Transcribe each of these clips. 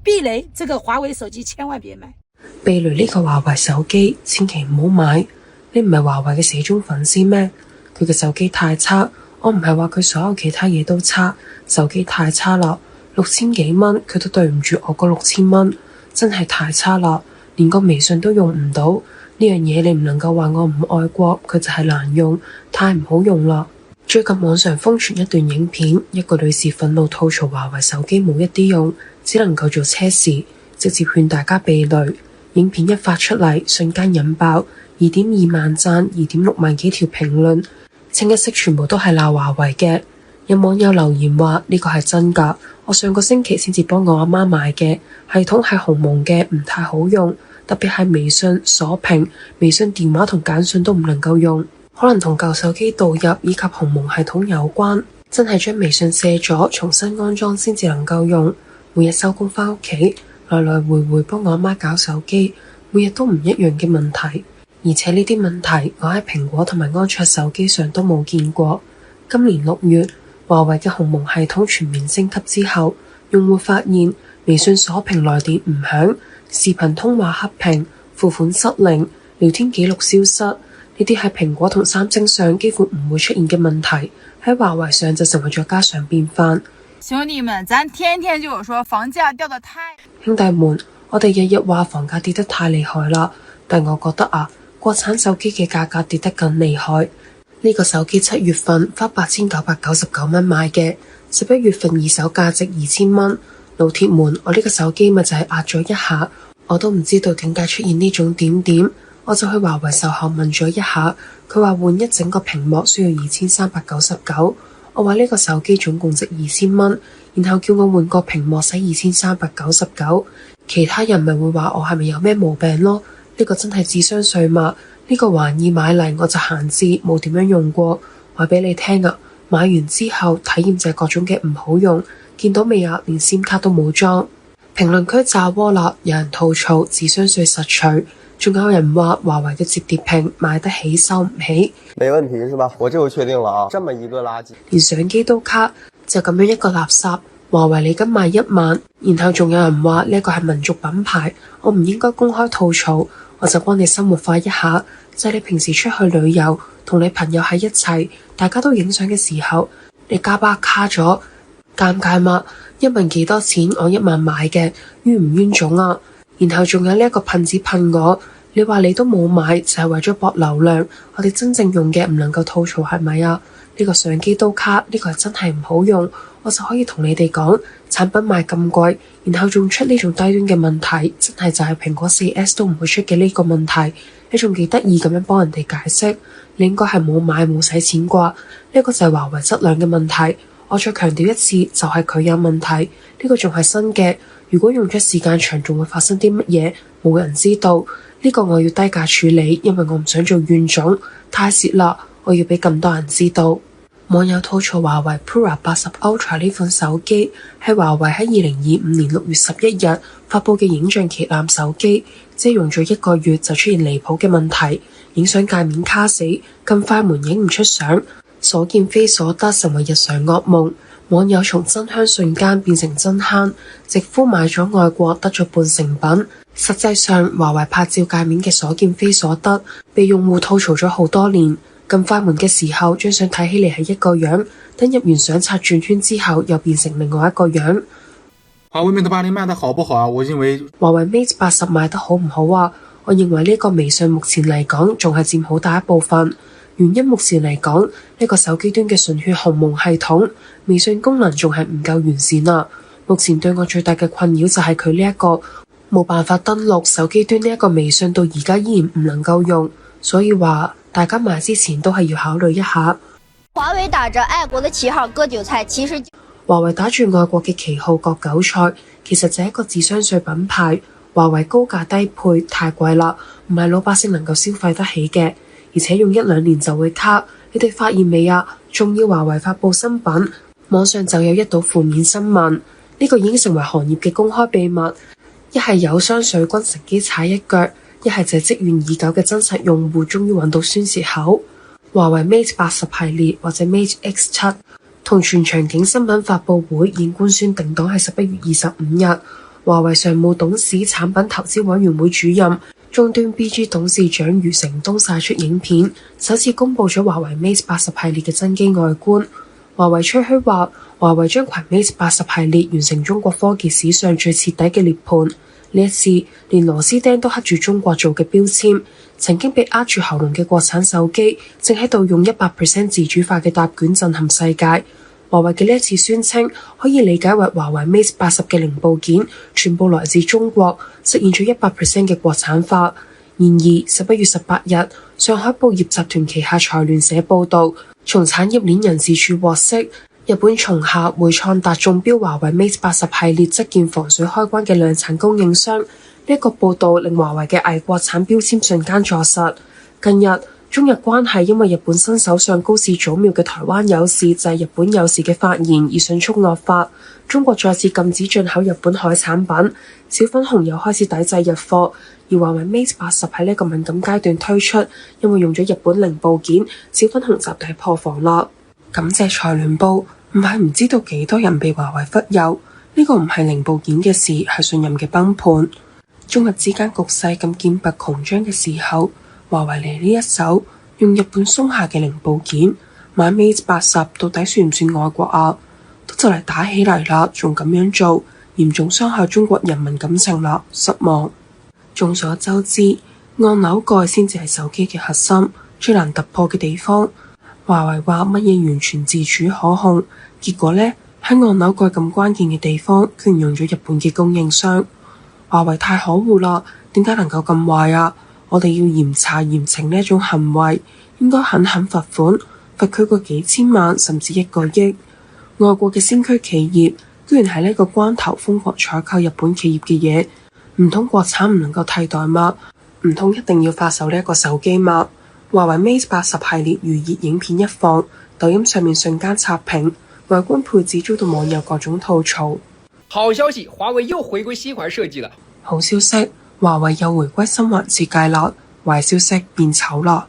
避雷這個華為手機千萬別買。避雷呢個華為手機千祈唔好買，你唔係華為嘅死忠粉絲咩？佢嘅手機太差，我唔係話佢所有其他嘢都差，手機太差啦，6000幾蚊佢都對唔住我個6000蚊，真係太差啦，連個微信都用唔到，呢樣嘢你唔能夠話我唔愛國，佢就係難用，太唔好用啦。最近網上瘋傳一段影片，一個女士憤怒吐槽華為手機冇一啲用，只能夠做車時，直接勸大家避雷。影片一發出嚟，瞬間引爆2.2萬讚，2.6萬幾條評論，清一色全部都係鬧華為嘅。有網友留言話呢個係真㗎，我上個星期先至幫我阿媽買嘅，系統係鴻蒙嘅，唔太好用，特別係微信鎖屏、微信電話同簡訊都唔能夠用，可能同舊手機導入以及鴻蒙系統有關，真係將微信卸咗，重新安裝先至能夠用。每日收工返屋企，來來回回幫我阿媽搞手機，每日都唔一樣嘅問題，而且呢啲問題我喺蘋果同埋安卓手機上都冇見過。今年6月，華為嘅鴻蒙系統全面升級之後，用戶發現微信鎖屏來電唔響，視頻通話黑屏，付款失靈，聊天記錄消失，呢啲喺蘋果同三星上幾乎唔會出現嘅問題，喺華為上就成為咗家常便飯。兄弟們，咱天天就有說房價掉得太……兄弟們，我哋日日話房價跌得太厲害啦，但我覺得啊，國產手機嘅價格跌得更厲害。呢個手機7月份花8999蚊買嘅，11月份二手價值2000蚊。老鐵們，我呢個手機咪就係壓咗一下，我都唔知道點解出現呢種點點，我就去華為售後問咗一下，佢話換一整個屏幕需要2399，我話呢個手機總共值2000蚊，然後叫我換個屏幕使2399，其他人咪會話我係咪有咩毛病咯？呢個真係智商稅嘛？呢個玩意買嚟我就閒置，冇點樣用過，話俾你聽啊！買完之後體驗就係各種嘅唔好用，見到未啊？連 SIM 卡都冇裝。評論區炸鍋啦，有人吐槽智商稅實除，仲有人話華為嘅摺疊屏買得起收唔起。沒問題是吧？我就確定了啊！這麼一個垃圾，連相機都卡，就咁樣一個垃圾。華為你咁賣1萬，然後仲有人話呢個係民族品牌，我唔應該公開吐槽，我就幫你生活化一下。就係你平時出去旅遊，同你朋友喺一齊，大家都影相嘅時候，你加巴卡咗，尷尬嗎？1萬幾多錢？我1萬買嘅，冤唔冤種啊？然後仲有呢一個噴子噴我，你話你都冇買，就係為咗博流量。我哋真正用嘅唔能夠吐槽係咪啊？呢個相機都卡，呢個係真係唔好用，我就可以同你哋講，產品賣咁貴，然後仲出呢種低端嘅問題，真係就係蘋果 4S 都唔會出嘅呢個問題。你仲幾得意咁樣幫人哋解釋，你應該係冇買冇使錢啩？呢個就係華為質量嘅問題。我再強調一次，就係佢有問題。呢個仲係新嘅，如果用咗時間長，仲會發生啲乜嘢？冇人知道。呢個我要低價處理，因為我唔想做怨種，太蝕啦。我要俾咁多人知道。網友吐槽華為 Pura 80 Ultra 呢款手機係華為喺2025年6月11日發佈嘅影像旗艦手機，即係用咗1個月就出現離譜嘅問題，影相界面卡死，撳快門影唔出相，所見非所得，成為日常噩夢。網友從真香瞬間變成真慳，直呼買咗外國得咗半成品。實際上華為拍照界面嘅所見非所得，被用戶吐槽咗好多年。撳快門嘅時候，張相睇起嚟係一個樣，等入完相冊轉圈之後，又變成另外一個樣。華為 Mate 80賣得好不好啊？我認為華為 Mate 80賣得好唔好啊？我認為呢個微信目前嚟講仲係佔好大一部分。原因目前嚟講，呢個手機端嘅純血鴻蒙系統，微信功能仲係唔夠完善啊。目前對我最大嘅困擾就係佢呢一個冇辦法登錄手機端呢一個微信，到而家依然唔能夠用，所以話大家買之前都係要考慮一下。華為打着愛國的旗號割韭菜，其實華為打住愛國嘅旗號割韭菜，其實就係一個智商稅品牌。華為高價低配太貴啦，唔係老百姓能夠消費得起嘅，而且用1-2年就會卡。你哋發現未啊？仲要華為發佈新品，網上就有一道負面新聞，呢個已經成為行業嘅公開秘密。一係友商水軍乘機踩一腳，一係就係積怨已久嘅真實用戶終於揾到宣泄口。華為 Mate 80系列或者 Mate X7 同全場景新品發佈會現官宣定檔係11月25日。華為常務董事產品投資委員會主任、終端 BG 董事長余承東曬出影片，首次公佈咗華為 Mate 80系列嘅真機外觀。華為吹噓話，華為將攜 Mate 80系列完成中國科技史上最徹底嘅涅槃。呢一次，連螺絲釘都刻住中國做嘅標籤。曾經被扼住喉嚨嘅國產手機，正喺度用100% 自主化嘅答卷震撼世界。華為嘅呢一次宣稱，可以理解為華為 Mate 80嘅零部件全部來自中國，實現咗100% 嘅國產化。然而11月18日，上海報業集團旗下財聯社報導，從產業鏈人士處獲悉，日本松下、匯創達中標華為 Mate 80系列側件防水開關嘅量產供應商。呢一個報導令華為嘅偽國產標籤瞬間坐實。近日，中日關係因為日本新首相高市早苗嘅台灣有事就係日本有事嘅發言而迅速惡化。中國再次禁止進口日本海產品，小粉紅又開始抵制日貨。而華為 Mate 80喺呢個敏感階段推出，因為用咗日本零部件，小粉紅集體破防啦。感謝財聯報，唔係唔知道幾多人被華為忽悠，呢個唔係零部件嘅事，係信任嘅崩盤。中日之間局勢咁劍拔弩張嘅時候，華為嚟呢一手，用日本松下嘅零部件買 Mate 80，到底算唔算愛國啊？都就嚟打起嚟啦，仲咁樣做，嚴重傷害中國人民感情啦，失望。眾所周知，按鈕蓋先至係手機嘅核心，最難突破嘅地方。華為話乜嘢完全自主可控，結果呢，喺按鈕蓋咁關鍵嘅地方，居然用咗日本嘅供應商。華為太可惡啦，點解能夠咁壞啊？我哋要嚴查嚴懲呢一種行為，應該狠狠罰款，罰佢個幾千萬甚至1個億。外國嘅先驅企業居然喺呢個關頭瘋狂採購日本企業嘅嘢，唔通國產唔能夠替代嗎？唔通一定要發售呢一個手機嗎？華為 Mate 80系列預熱影片一放，抖音上面瞬間刷屏，外觀配置遭到網友各種吐槽。好消息，華為又回歸新款設計了。好消息，華為又回歸新環設計啦。壞消息，變醜啦。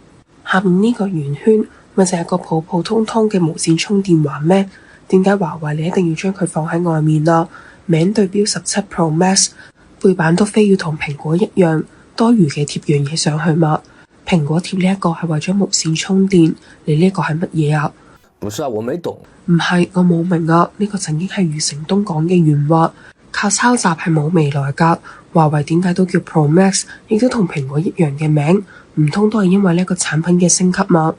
下面呢個圓圈咪就係個普普通通嘅無線充電環咩？點解華為你一定要將佢放喺外面啦？名對標17 Pro Max， 背板都非要同蘋果一樣，多餘嘅貼樣嘢上去嘛？蘋果貼呢一個係為咗無線充電，你呢個係乜嘢啊？不是啊，我沒懂。唔係，我冇明啊！呢個曾經係余承東講嘅原話，靠抄襲係冇未來㗎。華為點解都叫 Pro Max， 亦都同蘋果一樣嘅名，唔通都係因為呢個產品嘅升級嗎？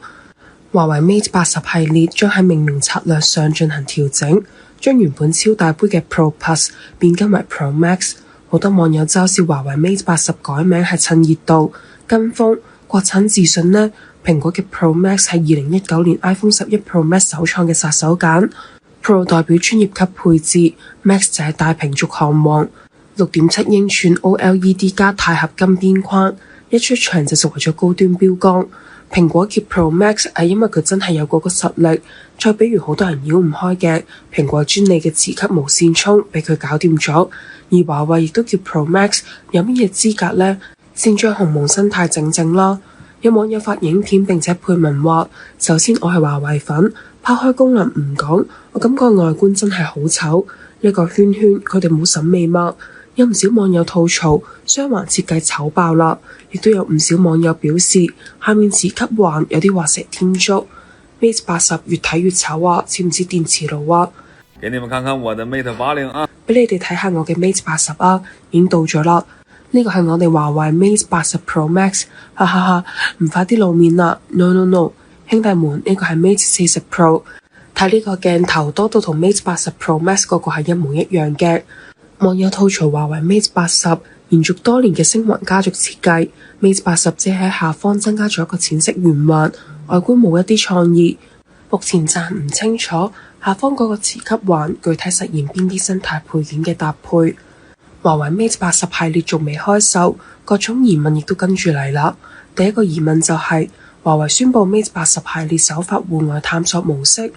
華為 Mate 80系列將喺命名策略上進行調整，將原本超大杯嘅 Pro Plus 變更為 Pro Max。好多網友嘲笑華為 Mate 80改名係趁熱度跟風，國產自信呢？蘋果嘅 Pro Max 係2019年 iPhone 11 Pro Max 首創嘅殺手鐧。Pro 代表專業級配置， Max 就係大屏續航王，6.7英寸 OLED 加鈦合金邊框，一出場就成為咗高端標杆。蘋果叫 Pro Max 係因為佢真係有嗰個實力。再比如好多人繞唔開嘅蘋果專利嘅磁吸無線充，俾佢搞掂咗。而華為亦都叫 Pro Max， 有乜嘢資格呢？先將鴻蒙生態整整啦。有網友發影片並且配文話：首先我係華為粉，拋開功能唔講，我感覺外觀真係好醜。呢個圈圈佢哋冇審美嗎？有唔少網友吐槽雙環設計醜爆啦，亦都有唔少網友表示下面磁吸環有啲畫蛇添足。Mate 80越睇越醜啊，似唔似電磁爐啊？給你們看看我的 Mate 80啊！俾你哋睇下我嘅 Mate 80啊，已經到咗啦。呢個係我哋華為 Mate 80 Pro Max， 哈哈哈！唔快啲露面啦 ！No no no， 兄弟們，呢個係 Mate 40 Pro， 睇呢個鏡頭多到同 Mate 80 Pro Max 嗰個係一模一樣嘅。網友吐槽華為 Mate 80延續多年嘅星雲家族設計，Mate 80只喺下方增加咗一個淺色圓環，外觀冇一啲創意。目前暫唔清楚下方嗰個磁吸環具體實現邊啲生態配件嘅搭配。華為 Mate 80系列仲未開售，各種疑問亦都跟住嚟啦。第一個疑問就係華為宣布 Mate 80系列首發戶外探索模式，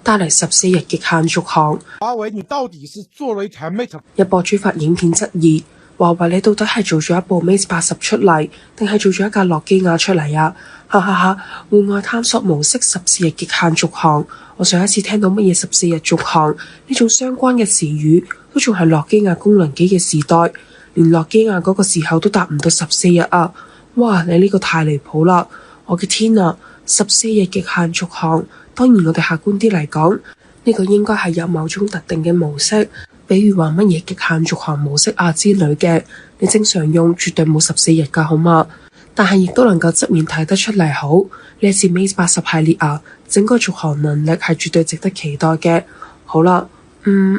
帶嚟14日極限續航。華為你到底是做了一台 Mate？ 有博主發影片質疑華為你到底係做咗一部 Mate 80出嚟，定係做咗一架諾基亞出嚟啊？哈哈哈！戶外探索模式14日極限續航，我上一次聽到乜嘢14日續航呢種相關嘅詞語，都仲係諾基亞功能機嘅時代，連諾基亞嗰個時候都達唔到14日啊！哇，你呢個太離譜啦！我嘅天啊，14日極限續航，當然我哋客觀啲嚟講，呢個應該係有某種特定嘅模式。比如話乜嘢極限續航模式啊之類嘅，你正常用絕對冇14日㗎好嘛？但係亦都能夠側面睇得出嚟好，呢一次 Mate 80系列啊，整個續航能力係絕對值得期待嘅。好啦，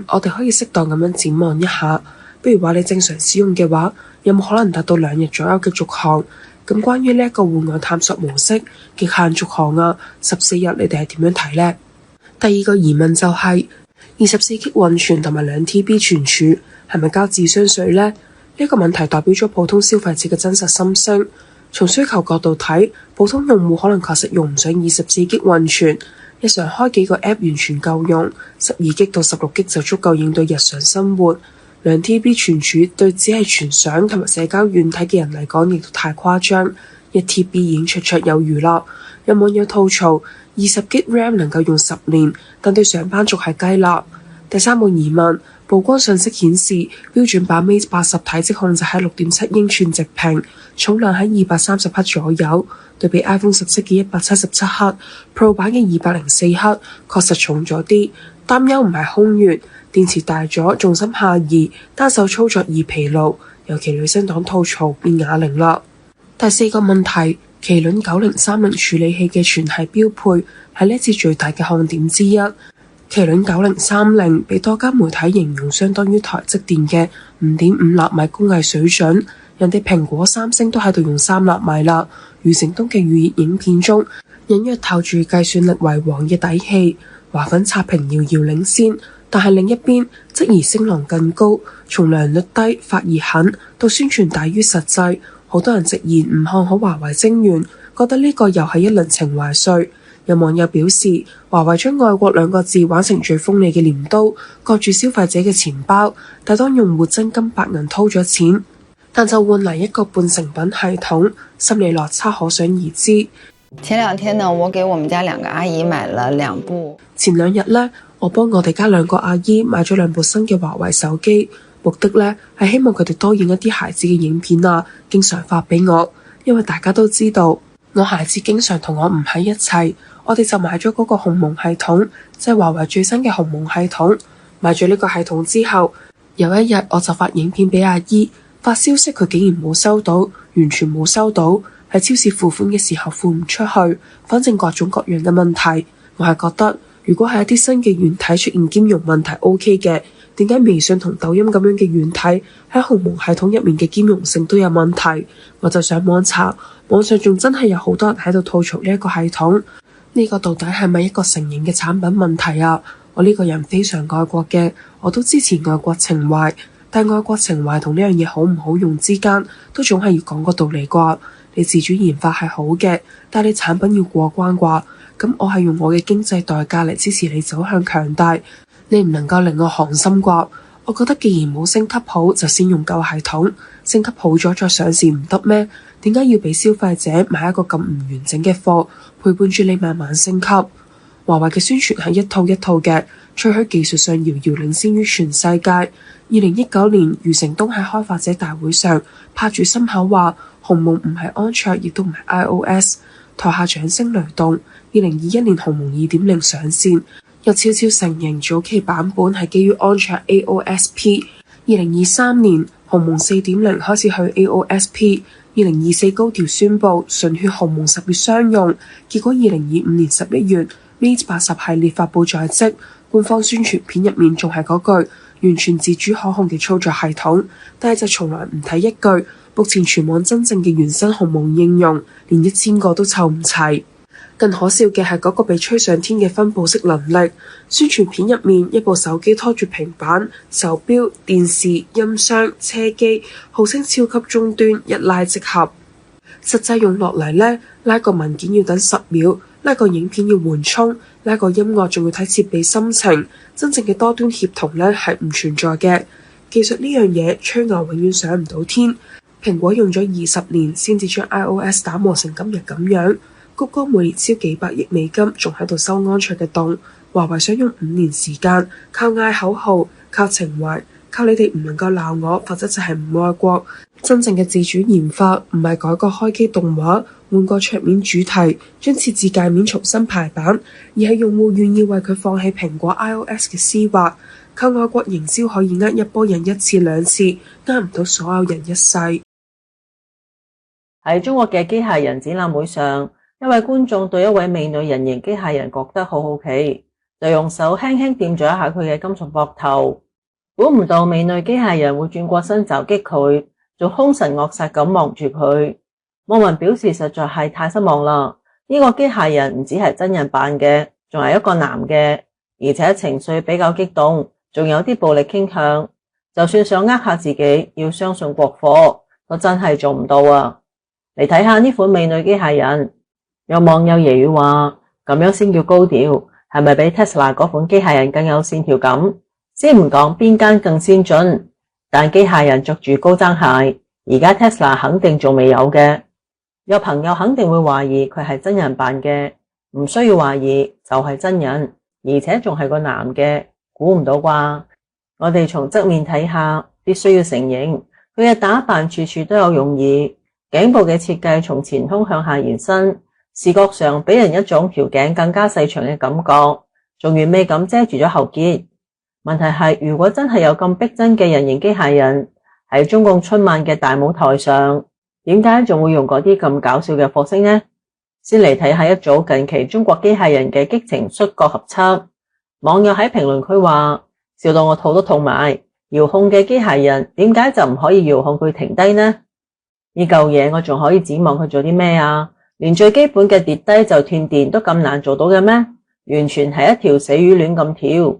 我哋可以適當咁樣展望一下，比如話你正常使用嘅話，有冇可能達到2日左右嘅續航？咁關於呢一個戶外探索模式極限續航啊14日，你哋係點樣睇呢？第二個疑問就係24G 運存同埋2TB 存儲係咪交智商稅呢？呢個問題代表咗普通消費者嘅真實心聲。從需求角度睇，普通用戶可能確實用唔上24G 運存，日常開幾個 app 完全夠用，12G 到16G 就足夠應對日常生活。2TB 存儲對只係傳相同埋社交軟體嘅人嚟講亦都太誇張，1TB 已經綽綽有餘啦。有網友吐槽20G RAM 能夠用10年，但對上班族係雞肋。第三個疑問，曝光信息顯示標準版 Mate 80體積控制喺 6.7 英寸直屏，重量喺230克左右，對比 iPhone 17嘅177克 ，Pro 版嘅204克，確實重咗啲。擔憂唔係空穴，電池大咗，重心下移，單手操作易疲勞，尤其女生黨吐槽變啞鈴啦。第四個問題，麒麟9030處理器嘅全系標配係呢次最大嘅看點之一。麒麟9030被多間媒體形容相當於台積電嘅5.5納米工藝水準，人哋蘋果、三星都喺度用3納米啦。余承東嘅預熱影片中隱約透住計算力為王嘅底氣，華粉刷屏遙遙領先，但係另一邊質疑聲浪更高，從良率低、發熱狠到宣傳大於實際，好多人直言唔看好華為晶圓，覺得呢個又係一輪情懷稅。有網友表示，華為將愛國2個字玩成最鋒利嘅鐮刀，割住消費者嘅錢包，但當用戶真金白銀掏咗錢，但就換嚟一個半成品系統，心理落差可想而知。前2天呢，我給我們家2個阿姨買了2部。前2日呢，我幫我哋家2個阿姨買咗2部新嘅華為手機，目的呢係希望佢哋多影一啲孩子嘅影片啊，經常發俾我，因為大家都知道我孩子經常同我唔喺一齊。我哋就買咗嗰個鴻蒙系統，即係華為最新嘅鴻蒙系統。買咗呢個系統之後，有一日我就發影片俾阿姨，發消息佢竟然冇收到，完全冇收到。喺超市付款嘅時候付唔出去，反正各種各樣嘅問題。我係覺得，如果係一啲新嘅軟體出現兼容問題 OK 嘅，點解微信同抖音咁樣嘅軟體喺鴻蒙系統入面嘅兼容性都有問題？我就上網查，網上仲真係有好多人喺度吐槽呢一個系統。呢個到底係咪一個成型嘅產品問題啊？我呢個人非常愛國嘅，我都支持愛國情懷，但愛國情懷同呢樣嘢好唔好用之間，都總係要講個道理啩。你自主研發係好嘅，但你產品要過關啩。咁我係用我嘅經濟代價嚟支持你走向強大，你唔能夠令我寒心啩。我覺得既然冇升級好，就先用舊系統，升級好咗再上市唔得咩？點解要俾消費者買一個咁唔完整嘅貨，陪伴住你慢慢升級？華為嘅宣傳係一套一套嘅，吹噓技術上遙遙領先於全世界。2019年，余承東喺開發者大會上拍住心口話：鴻蒙唔係安卓，亦都唔係 iOS。台下掌聲雷動。2021年鴻蒙2.0上線，又悄悄承認早期版本係基於安卓 AOSP。2023年鴻蒙4.0開始去 AOSP。2024高調宣布純血鴻蒙10月商用，結果2025年11月 Mate 80系列發布在即，官方宣傳片入面仲係嗰句完全自主可控嘅操作系統，但係就從來唔睇一句目前全網真正嘅原生鴻蒙應用連1000個都湊唔齊。更可笑嘅係嗰個被吹上天嘅分佈式能力，宣傳片入面一部手機拖住平板、手錶、電視、音箱、車機，號稱超級終端，一拉即合。實際用落嚟呢，拉個文件要等10秒，拉個影片要緩衝，拉個音樂仲要睇設備心情，真正嘅多端協同呢係唔存在嘅。技術呢樣嘢吹牛永遠上唔到天。蘋果用咗20年先至將 iOS 打磨成今日咁樣，谷歌每年燒幾百億美金，仲喺度收安卓嘅洞。華為想用5年時間，靠嗌口號，靠情懷，靠你哋唔能夠鬧我，否則就係唔愛國。真正嘅自主研發唔係改個開機動畫，換個桌面主題，將設置界面重新排版，而係用戶願意為佢放棄蘋果 iOS 嘅絲滑。靠愛國營銷可以呃一波人一次兩次，呃唔到所有人一世。喺中國嘅機械人展覽會上，一位觀眾對一位美女人形機械人覺得好好奇，就用手輕輕掂咗一下佢嘅金屬膊頭。估唔到美女機械人會轉過身襲擊佢，仲兇神惡煞咁望住佢。網民表示實在係太失望啦！呢個機械人唔只係真人扮嘅，仲係一個男嘅，而且情緒比較激動，仲有啲暴力傾向。就算想呃下自己，要相信國貨，都真係做唔到啊！嚟睇下呢款美女機械人，有網友揶揄話咁樣先叫高調，係咪比 Tesla 嗰款機械人更有線條感？先唔講邊間更先進，但機械人着住高踭鞋，而家 Tesla 肯定仲未有嘅。有朋友肯定會懷疑佢係真人扮嘅，唔需要懷疑，就係真人，而且仲係個男嘅，估唔到啩？我哋從側面睇下，必須要承認佢嘅打扮處處都有用意。頸部嘅設計從前胸向下延伸，視覺上俾人一種條頸更加細長嘅感覺，仲完美咁遮住咗喉結。問題係，如果真係有咁逼真嘅人形機械人喺中共春晚嘅大舞台上，點解仲會用嗰啲咁搞笑嘅貨色呢？先嚟睇下一組近期中國機械人嘅激情摔角合輯。網友喺評論區話，笑到我肚都痛埋，遙控嘅機械人點解就唔可以遙控佢停低呢？呢嚿嘢我仲可以指望佢做啲咩啊？連最基本嘅跌低就斷電都咁難做到嘅咩？完全係一條死魚亂咁跳。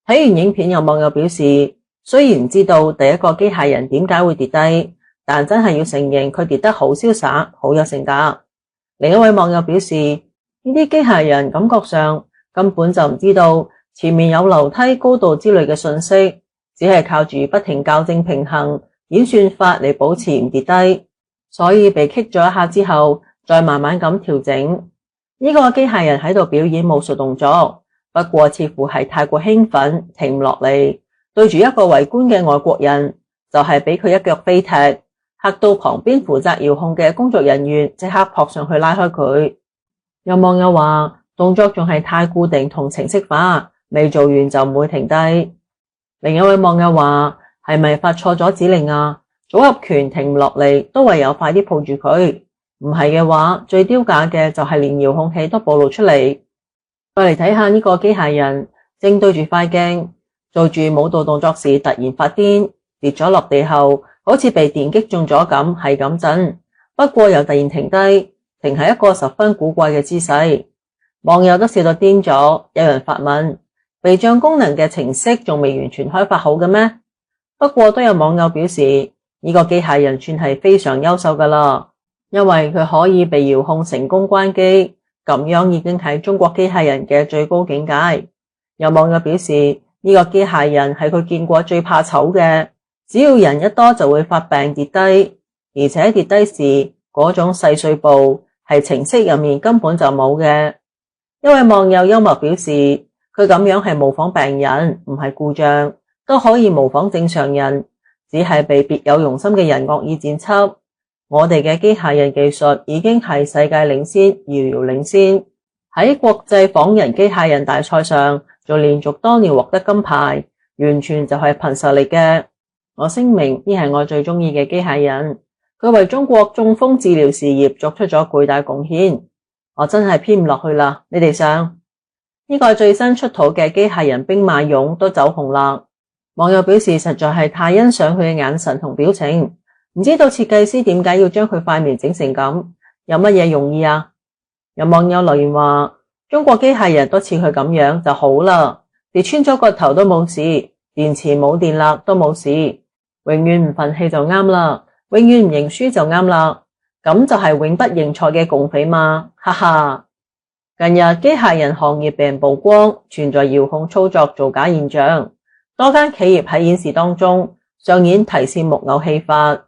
睇完影片，有網友表示，雖然唔知道第一個機械人點解會跌低，但真係要承認佢跌得好瀟灑，好有性格。另一位網友表示，呢啲機械人感覺上根本就唔知道前面有樓梯高度之類嘅信息，只係靠住不停校正平衡演算法嚟保持唔跌低，所以被棘咗一下之後，再慢慢咁調整。呢個機械人喺度表演武術動作，不過似乎係太過興奮，停唔落嚟，對住一個圍觀嘅外國人，就係俾佢一腳飛踢，嚇到旁邊負責遙控嘅工作人員即刻撲上去拉開佢。有網友話，動作仲係太固定同程式化，未做完就唔會停低。另一位網友話，係咪發錯咗指令啊？組合拳停唔落嚟，都唯有快啲抱住佢。唔係嘅話，最丟架嘅就係連遙控器都暴露出嚟。再嚟睇下呢個機械人，正對住塊鏡，做住舞蹈動作時突然發癲，跌咗落地後，好似被電擊中咗咁，係咁震。不過又突然停低，停喺一個十分古怪嘅姿勢。網友都笑到癲咗，有人發問，避障功能嘅程式仲未完全開發好嘅咩？不過都有網友表示，呢個機械人算係非常優秀㗎啦，因為佢可以被遙控成功關機，咁樣已經係中國機械人嘅最高境界。有網友表示，呢個機械人係佢見過最怕醜嘅，只要人一多就會發病跌低，而且跌低時嗰種細碎步係程式入面根本就冇嘅。一位網友幽默表示，佢咁樣係模仿病人，唔係故障，都可以模仿正常人，只係被別有用心嘅人惡意剪輯。我哋嘅機械人技術已經係世界領先，遙遙領先。喺國際仿人機械人大賽上，仲連續多年獲得金牌，完全就係憑實力嘅。我聲明，呢係我最中意嘅機械人，佢為中國中風治療事業作出咗巨大貢獻。我真係編唔落去啦，你哋想？呢個最新出土嘅機械人兵馬俑都走紅啦。網友表示實在係太欣賞佢嘅眼神同表情，唔知道設計師點解要將佢塊面整成咁，有乜嘢用意啊？有網友留言話，中國機械人都似佢咁樣就好啦，跌穿咗個頭都冇事，電池冇電啦都冇事，永遠唔忿氣就啱啦，永遠唔認輸就啱啦，咁就係永不認錯嘅共匪嘛，哈哈。近日機械人行業被人曝光，存在遙控操作造假現象，多間企業喺演示當中上演提線木偶戲法，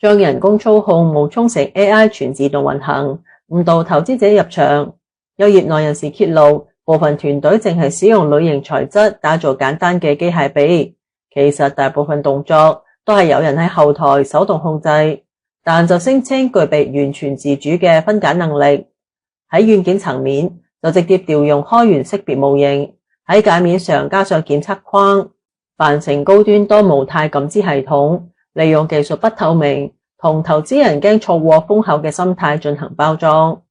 將人工操控冒充成 AI 全自動運行，誤導投資者入場。有業內人士揭露，部分團隊淨係使用鋁型材質打造簡單嘅機械臂，其實大部分動作都係有人喺後台手動控制，但就聲稱具備完全自主嘅分解能力。喺軟件層面就直接調用開源識別模型，喺界面上加上檢測框，扮成高端多模態感知系統，利用技術不透明同投資人驚錯過風口嘅心態進行包裝。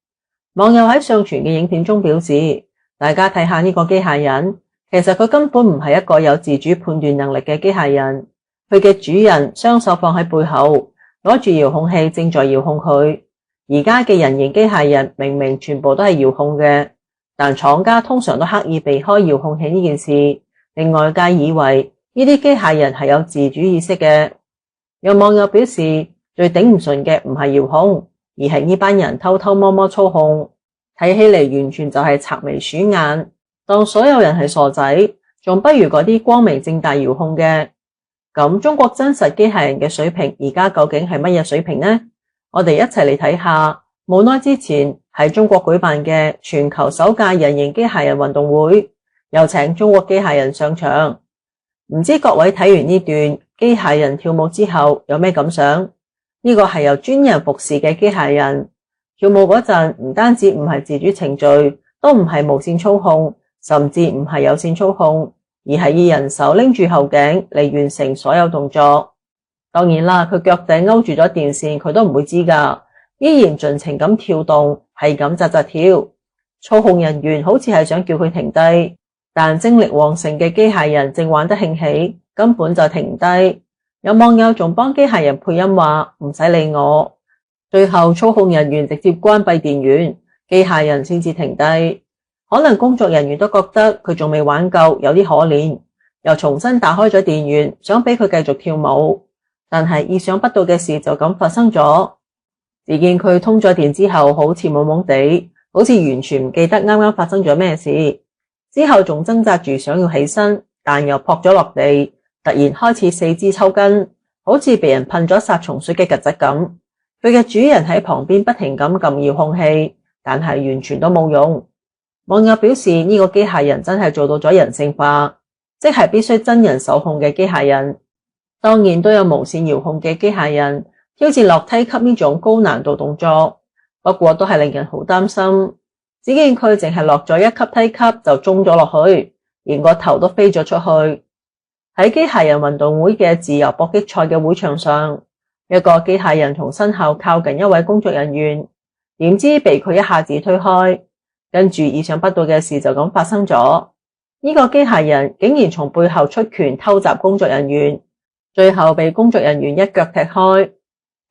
網友喺上傳嘅影片中表示，大家睇下呢個機械人，其實佢根本唔係一個有自主判斷能力嘅機械人，佢嘅主人雙手放喺背後，攞住遙控器正在遙控佢。而家嘅人形機械人明明全部都係遙控嘅，但廠家通常都刻意避開遙控器呢件事，令外界以為呢啲機械人係有自主意識嘅。有網友表示，最頂唔順嘅唔係遙控，而係呢班人偷偷摸摸操控，睇起嚟完全就係賊眉鼠眼，當所有人係傻仔，仲不如嗰啲光明正大遙控嘅。咁中國真實機械人嘅水平而家究竟係乜嘢水平呢？我哋一齊嚟睇下。冇耐之前喺中國舉辦嘅全球首屆人形機械人運動會，有請中國機械人上場。唔知各位睇完呢段機械人跳舞之後有咩感想？呢個係由專人服侍嘅機械人，跳舞嗰陣唔單止唔係自主程序，都唔係無線操控，甚至唔係有線操控，而係以人手拎住後頸嚟完成所有動作。當然啦，佢腳底勾住咗電線，佢都唔會知㗎，依然盡情咁跳動，係咁扎扎跳。操控人員好似係想叫佢停低，但精力旺盛嘅機械人正玩得興起，根本就停唔低。有網友仲幫機械人配音話唔使理我，最後操控人員直接關閉電源，機械人先至停低。可能工作人員都覺得佢仲未玩夠，有啲可憐，又重新打開咗電源，想俾佢繼續跳舞。但係意想不到嘅事就咁發生咗，只見佢通咗電之後好似懵懵地，好似完全唔記得啱啱發生咗咩事，之後仲掙扎住想要起身，但又撲咗落地，突然開始四肢抽筋，好似被人噴咗殺蟲水嘅曱甴咁。佢嘅主人喺旁邊不停咁撳遙控器，但係完全都冇用。網友表示呢個機械人真係做到咗人性化，即係必須真人手控嘅機械人。當然都有無線遙控嘅機械人挑戰落梯級呢種高難度動作，不過都係令人好擔心。只見佢淨係落咗一級梯級就中咗落去，連個頭都飛咗出去。喺機械人運動會嘅自由搏擊賽嘅會場上，一個機械人從身後靠近一位工作人員，點知被佢一下子推開，跟住意想不到嘅事就咁發生咗。呢個機械人竟然從背後出拳偷襲工作人員，最後被工作人員一腳踢開。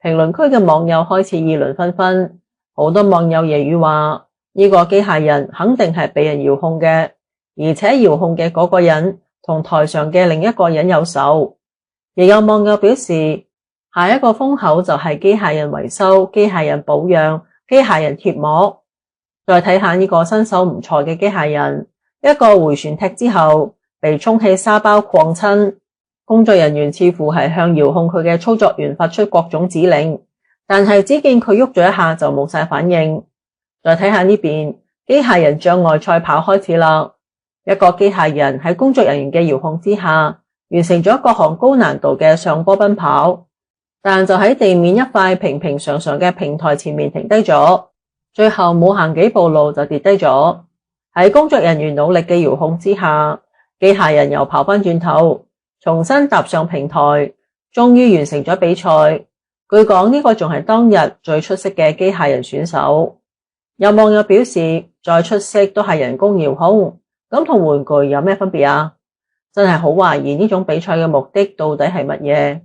評論區嘅網友開始議論紛紛，好多網友揶揄話呢個機械人肯定係被人遙控嘅，而且遙控嘅嗰個人同台上嘅另一個人有仇。亦有網友表示，下一個風口就係機械人維修、機械人保養、機械人貼膜。再睇下呢個身手唔錯嘅機械人，一個回旋踢之後被充氣沙包框親。工作人員似乎係向遙控佢嘅操作員發出各種指令，但係只見佢喐咗一下就冇晒反應。再睇下呢邊，機械人障礙賽跑開始啦。一個機械人喺工作人員嘅遙控之下，完成咗各項高難度嘅上坡奔跑，但就喺地面一塊平平常常嘅平台前面停低咗，最後冇行幾步路就跌低咗。喺工作人員努力嘅遙控之下，機械人又跑返轉頭，重新踏上平台，終於完成咗比賽。據講呢個仲係當日最出色嘅機械人選手。有網友表示，再出色都係人工遙控，咁同玩具有咩分別啊？真係好懷疑呢種比賽嘅目的到底係乜嘢？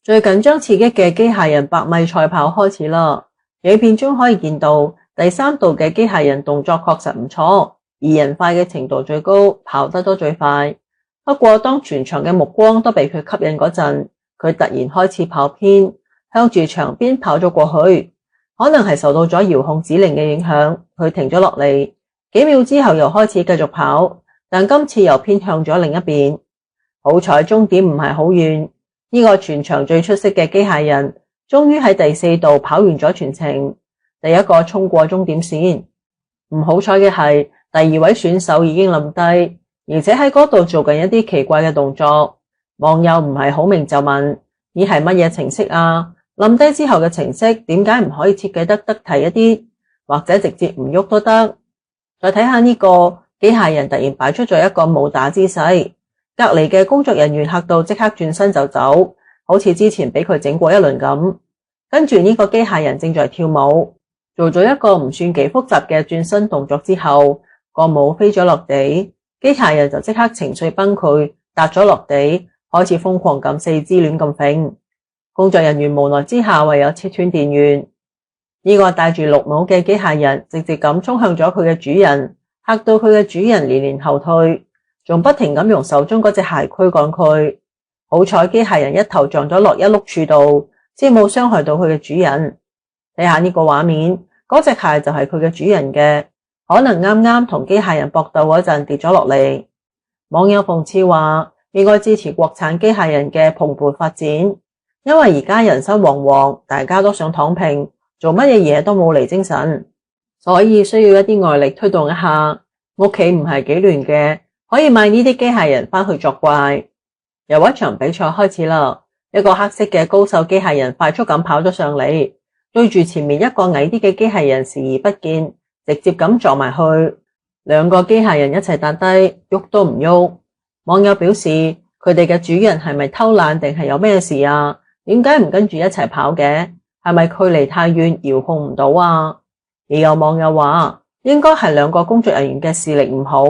最緊張刺激嘅機械人100米賽跑開始啦。影片中可以見到第3度嘅機械人動作確實唔錯，而人快嘅程度最高，跑得都最快。不過當全場嘅目光都被佢吸引嗰陣，佢突然開始跑偏，向住牆邊跑咗過去。可能係受到咗遙控指令嘅影響，佢停咗落嚟，幾秒之後又開始繼續跑，但今次又偏向咗另一邊。好彩終點唔係好遠，呢個全場最出色嘅機械人終於喺第4度跑完咗全程，第一個衝過終點線。唔好彩嘅係，第2位選手已經冧低，而且喺嗰度做緊一啲奇怪嘅動作。網友唔係好明就問：呢係乜嘢程式啊？冧低之後嘅程式點解唔可以設計得得體一啲，或者直接唔喐都得？再睇下呢個機械人突然擺出咗一個武打姿勢，隔籬嘅工作人員嚇到即刻轉身就走，好似之前俾佢整過一輪咁。跟住呢個機械人正在跳舞，做咗一個唔算幾複雜嘅轉身動作之後，個舞飛咗落地，機械人就即刻情緒崩潰，踏咗落地，開始瘋狂咁四肢亂咁揈。工作人員無奈之下唯有切斷電源。呢個戴住綠帽嘅機械人直接咁衝向咗佢嘅主人，嚇到佢嘅主人連連後退，仲不停咁用手中嗰隻鞋驅趕佢。好彩機械人一頭撞咗落一碌柱度，先冇傷害到佢嘅主人。睇下呢個畫面，嗰隻鞋就係佢嘅主人嘅，可能啱啱同機械人搏鬥嗰陣跌咗落嚟。網友諷刺話，應該支持國產機械人嘅蓬勃發展，因為而家人心惶惶，大家都想躺平，做乜嘢嘢都冇嚟精神，所以需要一啲外力推動一下。屋企唔係幾亂嘅，可以買呢啲機械人返去作怪。有一場比賽開始啦，一個黑色嘅高手機械人快速咁跑咗上嚟，對住前面一個矮啲嘅機械人視而不見，直接咁撞埋去。兩個機械人一齊跌低，喐都唔喐。網友表示，佢哋嘅主人係咪偷懶定係有咩事啊？點解唔跟住一齊跑嘅？係咪距離太遠遙控唔到啊？亦有網友話，應該係兩個工作人員嘅視力唔好，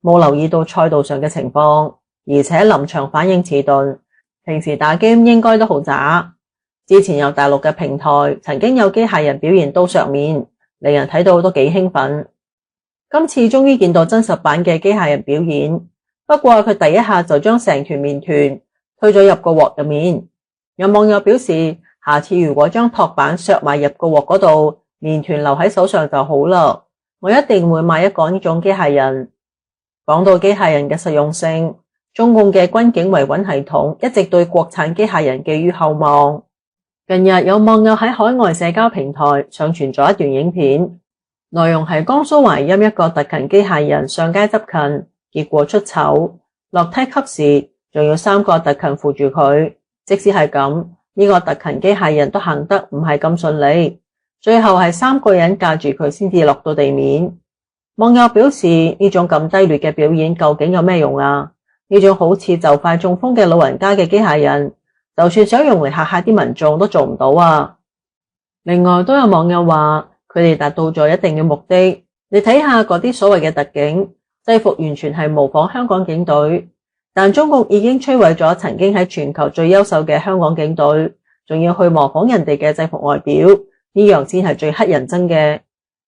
冇留意到賽道上嘅情況，而且臨場反應遲鈍，平時打 game 應該都好渣。之前有大陸嘅平台曾經有機械人表現刀削麵，令人睇到都幾興奮。今次終於見到真實版嘅機械人表演，不過佢第一下就將成團麵團推咗入個鑊入面。有網友表示，下次如果將托板削埋入個鑊嗰度，麵團留喺手上就好啦。我一定會買一個呢種機械人。講到機械人嘅實用性，中共嘅軍警維穩系統一直對國產機械人寄予厚望。近日有網友喺海外社交平台上傳咗一段影片，內容係江蘇淮陰一個特勤機械人上街執勤，結果出醜，落梯級時仲要3個特勤扶住佢。即使係咁，呢個特勤機械人都行得唔係咁順利，最後係3個人架住佢先至落到地面。網友表示，呢種咁低劣嘅表演究竟有咩用啊？呢種好似就快中風嘅老人家嘅機械人，就算想用嚟嚇下啲民眾都做唔到啊！另外都有網友話，佢哋達到咗一定嘅目的。你睇下嗰啲所謂嘅特警制服，完全係模仿香港警隊。但中共已經摧毀咗曾經喺全球最優秀嘅香港警隊，仲要去模仿人哋嘅制服外表，呢樣先係最乞人憎嘅。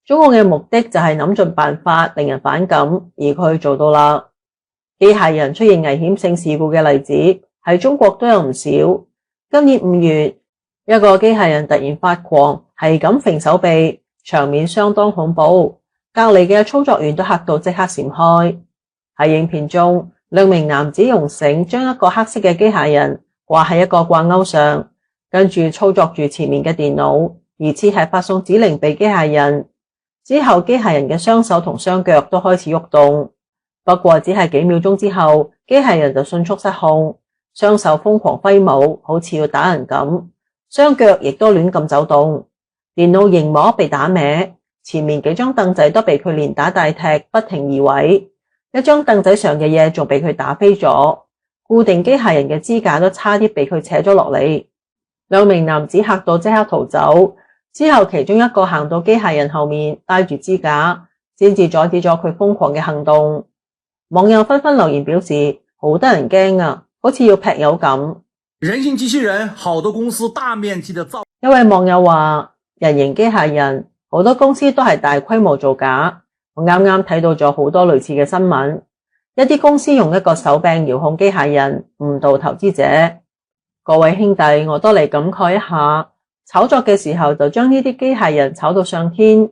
中共嘅目的就係諗盡辦法令人反感，而佢做到啦。機械人出現危險性事故嘅例子喺中國都有唔少。今年5月，一個機械人突然發狂，係咁揈手臂，場面相當恐怖，隔籬嘅操作員都嚇到即刻閃開。喺影片中，2名男子用繩將一個黑色嘅機械人掛喺一個掛鈎上，跟住操作住前面嘅電腦，疑似係發送指令俾機械人。之後機械人嘅雙手同雙腳都開始喐動，不過只係幾秒鐘之後，機械人就迅速失控，雙手瘋狂揮舞，好似要打人咁，雙腳亦都亂咁走動。電腦螢幕被打歪，前面幾張凳仔都被佢連打帶踢，不停移位。一張凳仔上嘅嘢仲被佢打飛咗，固定機械人嘅支架都差啲被佢扯咗落嚟。2名男子嚇到即刻逃走，之後其中一個行到機械人後面帶住支架，先至阻止咗佢瘋狂嘅行動。網友紛紛留言表示，好得人驚啊，好似要劈友咁。人形機器人，好多公司大面積的造。一位網友話，人形機械人好多公司都係大規模造假。我啱啱睇到咗好多類似嘅新聞，一啲公司用一個手柄遙控機械人誤導投資者。各位兄弟，我都嚟感慨一下，炒作嘅時候就將呢啲機械人炒到上天，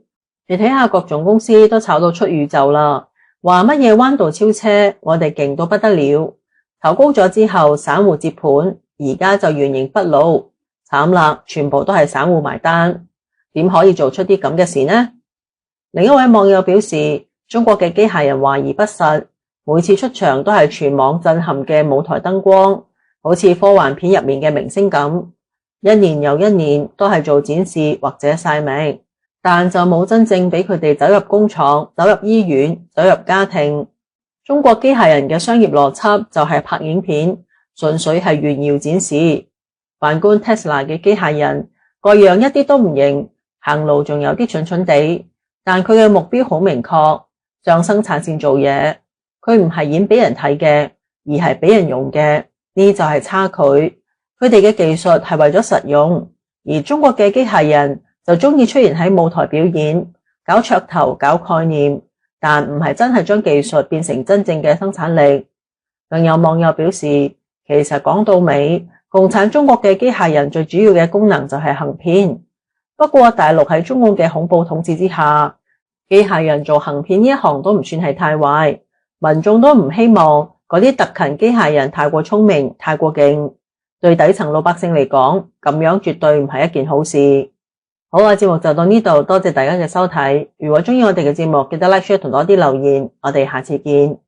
你睇下各種公司都炒到出宇宙啦，話乜嘢彎道超車，我哋勁到不得了，炒高咗之後散戶接盤，而家就原形畢露，慘啦，全部都係散戶埋單，點可以做出啲咁嘅事呢？另一位網友表示，中國嘅機械人華而不實，每次出場都係全網震撼嘅舞台燈光，好似科幻片入面嘅明星咁，一年又一年都係做展示或者晒命，但就冇真正俾佢哋走入工廠、走入醫院、走入家庭。中國機械人嘅商業邏輯就係拍影片，純粹係炫耀展示。反觀 Tesla 嘅機械人，個樣一啲都唔型，行路仲有啲蠢蠢地，但佢嘅目標好明確，上生產線做嘢。佢唔係演俾人睇嘅，而係俾人用嘅，呢就係差距。佢哋嘅技術係為咗實用，而中國嘅機械人就中意出現喺舞台表演，搞噱頭、搞概念，但唔係真係將技術變成真正嘅生產力。更有網友表示，其實講到尾，共產中國嘅機械人最主要嘅功能就係行騙。不過大陸喺中共嘅恐怖統治之下，機械人做行騙呢一行都唔算係太壞，民眾都唔希望嗰啲特勤機械人太過聰明、太過勁，對底層老百姓嚟講，咁樣絕對唔係一件好事。好啦，節目就到呢度，多謝大家嘅收睇。如果中意我哋嘅節目，記得 like、share 同多啲留言，我哋下次見。